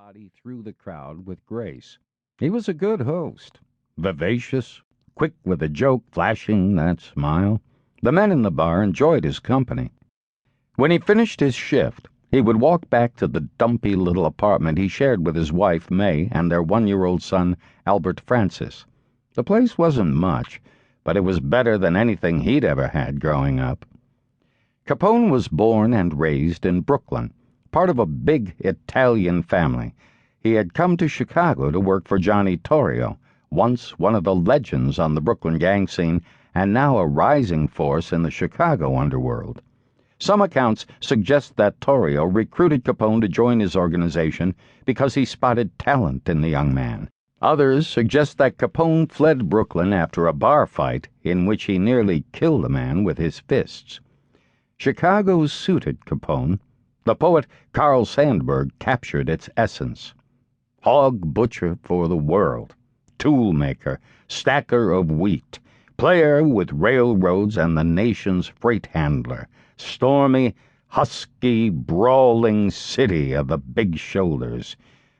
body through the crowd with grace. He was a good host, vivacious, quick with a joke, flashing that smile. The men in the bar enjoyed his company. When he finished his shift, he would walk back to the dumpy little apartment he shared with his wife, May, and their 1-year-old son, Albert Francis. The place wasn't much, but it was better than anything he'd ever had growing up. Capone was born and raised in Brooklyn, part of a big Italian family. He had come to Chicago to work for Johnny Torrio, once one of the legends on the Brooklyn gang scene and now a rising force in the Chicago underworld. Some accounts suggest that Torrio recruited Capone to join his organization because he spotted talent in the young man. Others suggest that Capone fled Brooklyn after a bar fight in which he nearly killed a man with his fists. Chicago suited Capone. The poet Carl Sandburg captured its essence. Hog butcher for the world, tool maker, stacker of wheat, player with railroads and the nation's freight handler, stormy, husky, brawling city of the big shoulders.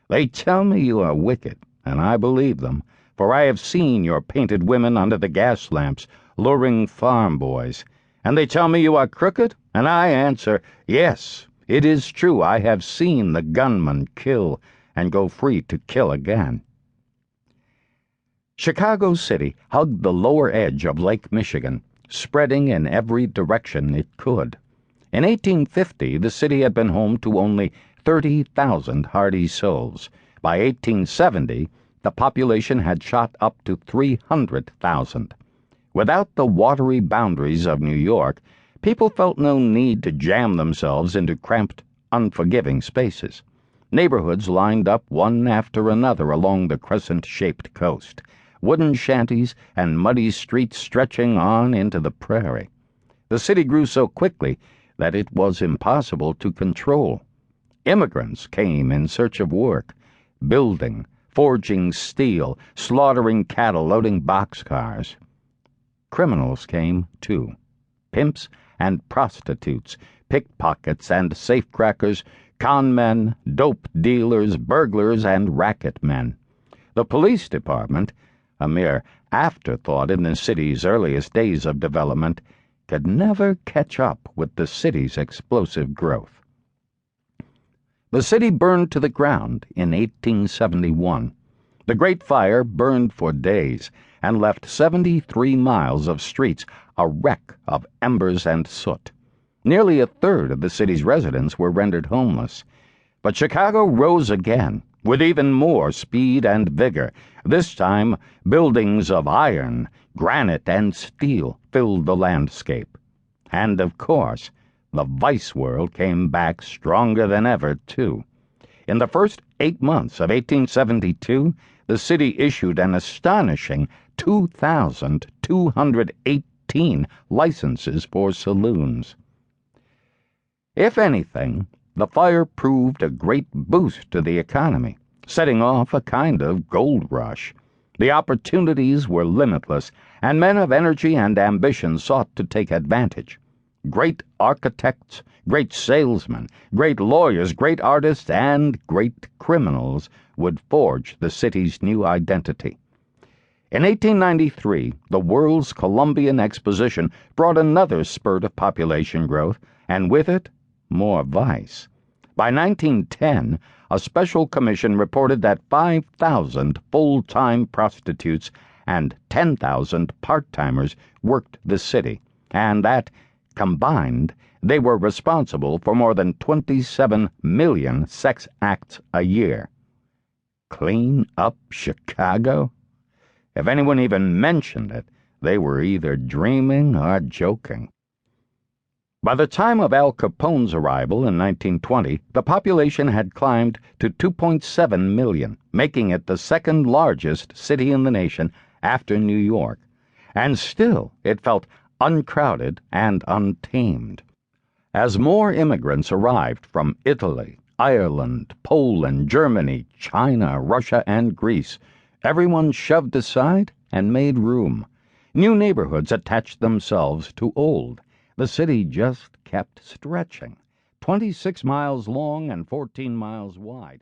They tell me you are wicked, and I believe them, for I have seen your painted women under the gas lamps luring farm boys. And they tell me you are crooked, and I answer, yes, it is true, I have seen the gunman kill and go free to kill again. Chicago City hugged the lower edge of Lake Michigan, spreading in every direction it could. In 1850, the city had been home to only 30,000 hardy souls. By 1870, the population had shot up to 300,000. Without the watery boundaries of New York, people felt no need to jam themselves into cramped, unforgiving spaces. Neighborhoods lined up one after another along the crescent-shaped coast, wooden shanties and muddy streets stretching on into the prairie. The city grew so quickly that it was impossible to control. Immigrants came in search of work, building, forging steel, slaughtering cattle, loading boxcars. Criminals came, too. Pimps and prostitutes, pickpockets and safecrackers, con men, dope dealers, burglars, and racket men. The police department, a mere afterthought in the city's earliest days of development, could never catch up with the city's explosive growth. The city burned to the ground in 1871. The Great Fire burned for days and left 73 miles of streets a wreck of embers and soot. Nearly a third of the city's residents were rendered homeless. But Chicago rose again, with even more speed and vigor. This time, buildings of iron, granite, and steel filled the landscape. And, of course, the vice world came back stronger than ever, too. In the first 8 months of 1872, the city issued an astonishing 2,218 licenses for saloons. If anything, the fire proved a great boost to the economy, setting off a kind of gold rush. The opportunities were limitless, and men of energy and ambition sought to take advantage. Great architects, great salesmen, great lawyers, great artists, and great criminals would forge the city's new identity. In 1893, the World's Columbian Exposition brought another spurt of population growth, and with it, more vice. By 1910, a special commission reported that 5,000 full-time prostitutes and 10,000 part-timers worked the city, and that, combined, they were responsible for more than 27 million sex acts a year. Clean up Chicago? If anyone even mentioned it, they were either dreaming or joking. By the time of Al Capone's arrival in 1920, the population had climbed to 2.7 million, making it the second largest city in the nation after New York. And still, it felt uncrowded and untamed. As more immigrants arrived from Italy, Ireland, Poland, Germany, China, Russia, and Greece, everyone shoved aside and made room. New neighborhoods attached themselves to old. The city just kept stretching, 26 miles long and 14 miles wide.